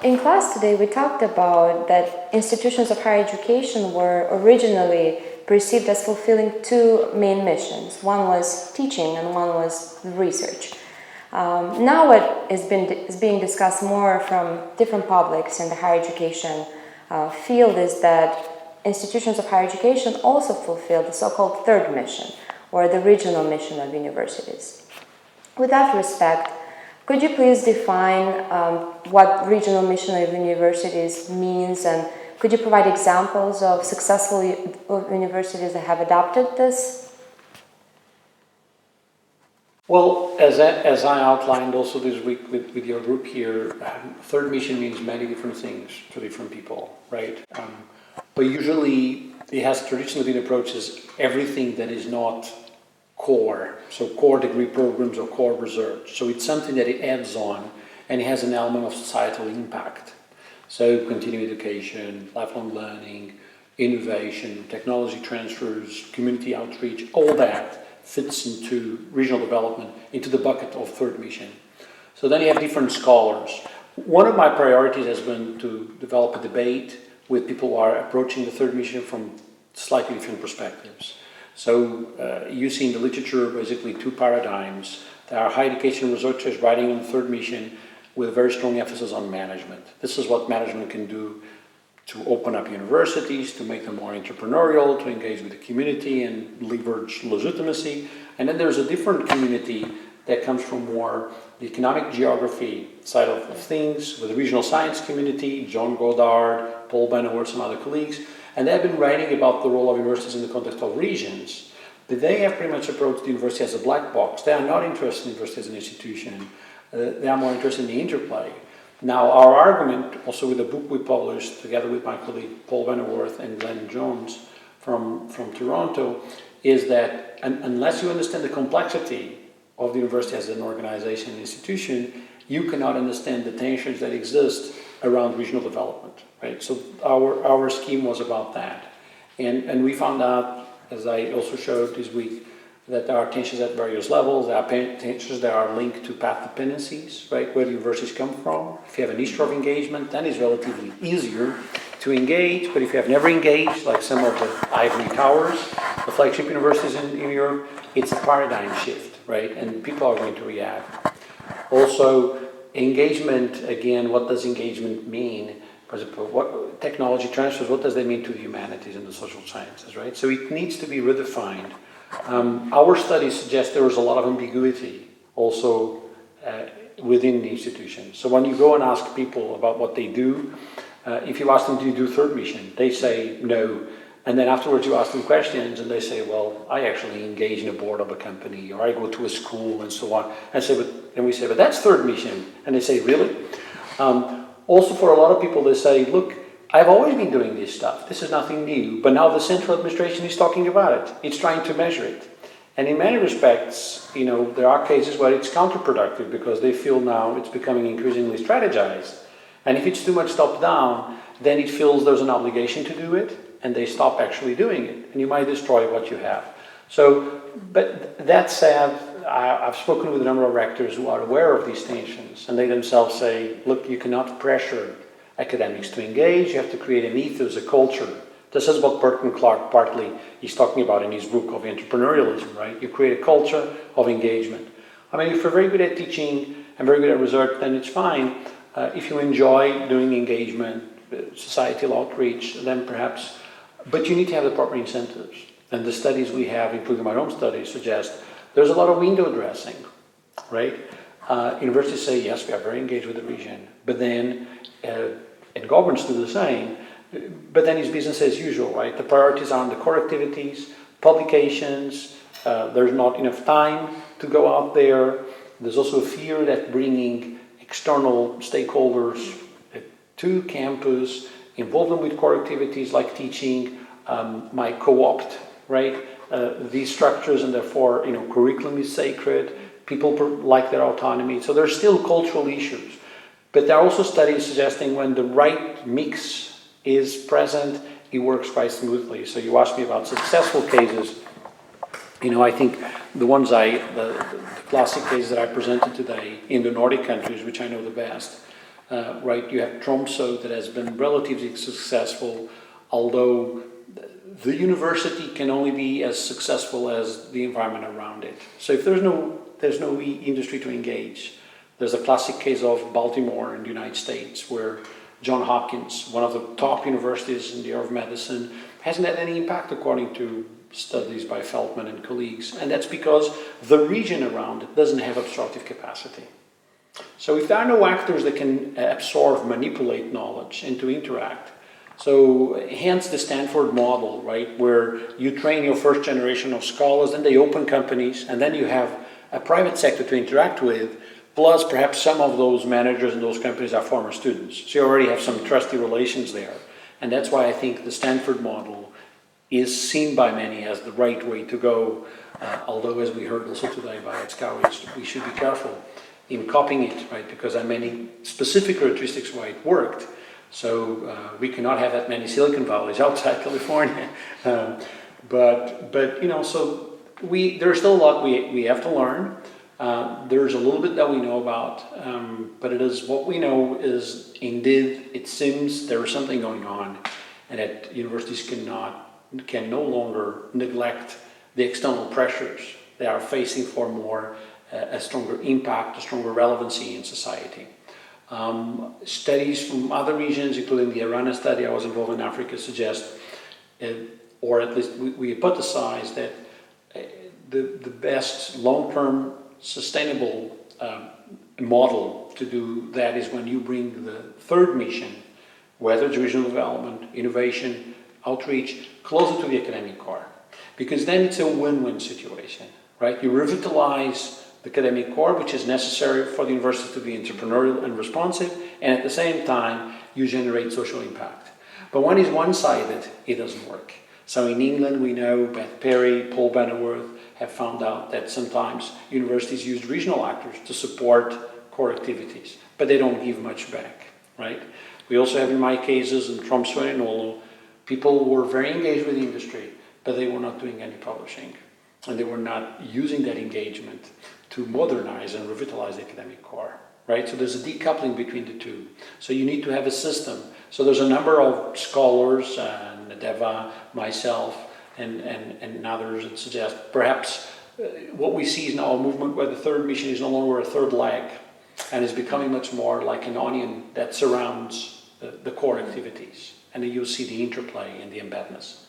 In class today, we talked about that institutions of higher education were originally perceived as fulfilling two main missions. One was teaching and one was research. Now what is being discussed more from different publics in the higher education field is that institutions of higher education also fulfill the so-called third mission, or the regional mission of universities. With that respect, could you please define what regional mission of universities means, and could you provide examples of successful universities that have adopted this? Well, as I outlined also this week with your group here, third mission means many different things to different people, right? But usually it has traditionally been approached as everything that is not core, so core degree programs or core research. So it's something that it adds on and it has an element of societal impact. So continuing education, lifelong learning, innovation, technology transfers, community outreach, all that fits into regional development, into the bucket of third mission. So then you have different scholars. One of my priorities has been to develop a debate with people who are approaching the third mission from slightly different perspectives. So you see in the literature basically two paradigms. There are higher education researchers writing on the third mission with a very strong emphasis on management. This is what management can do to open up universities, to make them more entrepreneurial, to engage with the community and leverage legitimacy. And then there's a different community that comes from more the economic geography side of things, with the regional science community, John Goddard, Paul Benowitz, some other colleagues. And they've been writing about the role of universities in the context of regions. But they have pretty much approached the university as a black box. They are not interested in university as an institution. They are more interested in the interplay. Now, our argument, also with a book we published together with my colleague Paul Benowitz and Glenn Jones from Toronto, is that unless you understand the complexity of the university as an organization and institution, you cannot understand the tensions that exist around regional development, right? So our scheme was about that. And we found out, as I also showed this week, that there are tensions at various levels. There are tensions that are linked to path dependencies, right, where the universities come from. If you have an history of engagement, then it's relatively easier to engage. But if you have never engaged, like some of the ivory towers, the flagship universities in Europe, it's a paradigm shift, right? And people are going to react. Also, engagement, again, what does engagement mean? For example, what technology transfers, what does that mean to the humanities and the social sciences, right? So it needs to be redefined. Our studies suggest there is a lot of ambiguity also within the institution. So when you go and ask people about what they do, if you ask them, do you do third mission? They say no. And then afterwards you ask them questions and they say, well, I actually engage in a board of a company, or I go to a school and so on. And we say, but that's third mission. And they say, really? Also for a lot of people, they say, look, I've always been doing this stuff. This is nothing new. But now the central administration is talking about it. It's trying to measure it. And in many respects, you know, there are cases where it's counterproductive because they feel now it's becoming increasingly strategized. And if it's too much top-down, then it feels there's an obligation to do it, and they stop actually doing it. And you might destroy what you have. So, but that said, I've spoken with a number of rectors who are aware of these tensions, and they themselves say, look, you cannot pressure academics to engage, you have to create an ethos, a culture. This is what Burton Clark partly is talking about in his book of entrepreneurialism, right? You create a culture of engagement. I mean, if you're very good at teaching and very good at research, then it's fine. If you enjoy doing engagement, societal outreach, then perhaps, but you need to have the proper incentives. And the studies we have, including my own studies, suggest there's a lot of window dressing, right? Universities say, yes, we are very engaged with the region, but then and governments do the same, but then it's business as usual, right? The priorities are on the core activities, publications, there's not enough time to go out there. There's also a fear that bringing external stakeholders to campus, involve them with core activities like teaching, might co-opt, right? These structures, and therefore, you know, curriculum is sacred, people like their autonomy. So there's still cultural issues. But there are also studies suggesting when the right mix is present, it works quite smoothly. So you asked me about successful cases. You know, I think the classic cases that I presented today in the Nordic countries, which I know the best, right? You have Tromsø that has been relatively successful, although the university can only be as successful as the environment around it. So if there's no industry to engage, there's a classic case of Baltimore in the United States where Johns Hopkins, one of the top universities in the area of medicine, hasn't had any impact according to studies by Feldman and colleagues. And that's because the region around it doesn't have absorptive capacity. So if there are no actors that can absorb, manipulate knowledge and to interact, so hence the Stanford model, right, where you train your first generation of scholars, then they open companies, and then you have a private sector to interact with, plus perhaps some of those managers in those companies are former students. So you already have some trusty relations there. And that's why I think the Stanford model is seen by many as the right way to go, although as we heard also today by Edskowitz, we should be careful in copying it, right, because there are many specific characteristics why it worked. So we cannot have that many Silicon Valleys outside California. But you know, so there's still a lot we have to learn. There's a little bit that we know about, but it is what we know is indeed it seems there is something going on, and that universities can no longer neglect the external pressures they are facing for more a stronger impact, a stronger relevancy in society. Studies from other regions, including the Irana study I was involved in Africa, suggest, or at least we hypothesize that the best long-term sustainable model to do that is when you bring the third mission, whether it's regional development, innovation, outreach, closer to the academic core. Because then it's a win-win situation, right? You revitalize the academic core, which is necessary for the university to be entrepreneurial and responsive, and at the same time, you generate social impact. But when it's one-sided, it doesn't work. So in England, we know Beth Perry, Paul Benneworth have found out that sometimes universities use regional actors to support core activities, but they don't give much back, right? We also have in my cases in Tromsø and Oulu, people were very engaged with the industry, but they were not doing any publishing. And they were not using that engagement to modernize and revitalize the academic core, right? So there's a decoupling between the two. So you need to have a system. So there's a number of scholars, Nadeva, myself, and others that suggest perhaps what we see is now a movement where the third mission is no longer a third leg and is becoming much more like an onion that surrounds the core activities. And then you'll see the interplay and the embeddedness.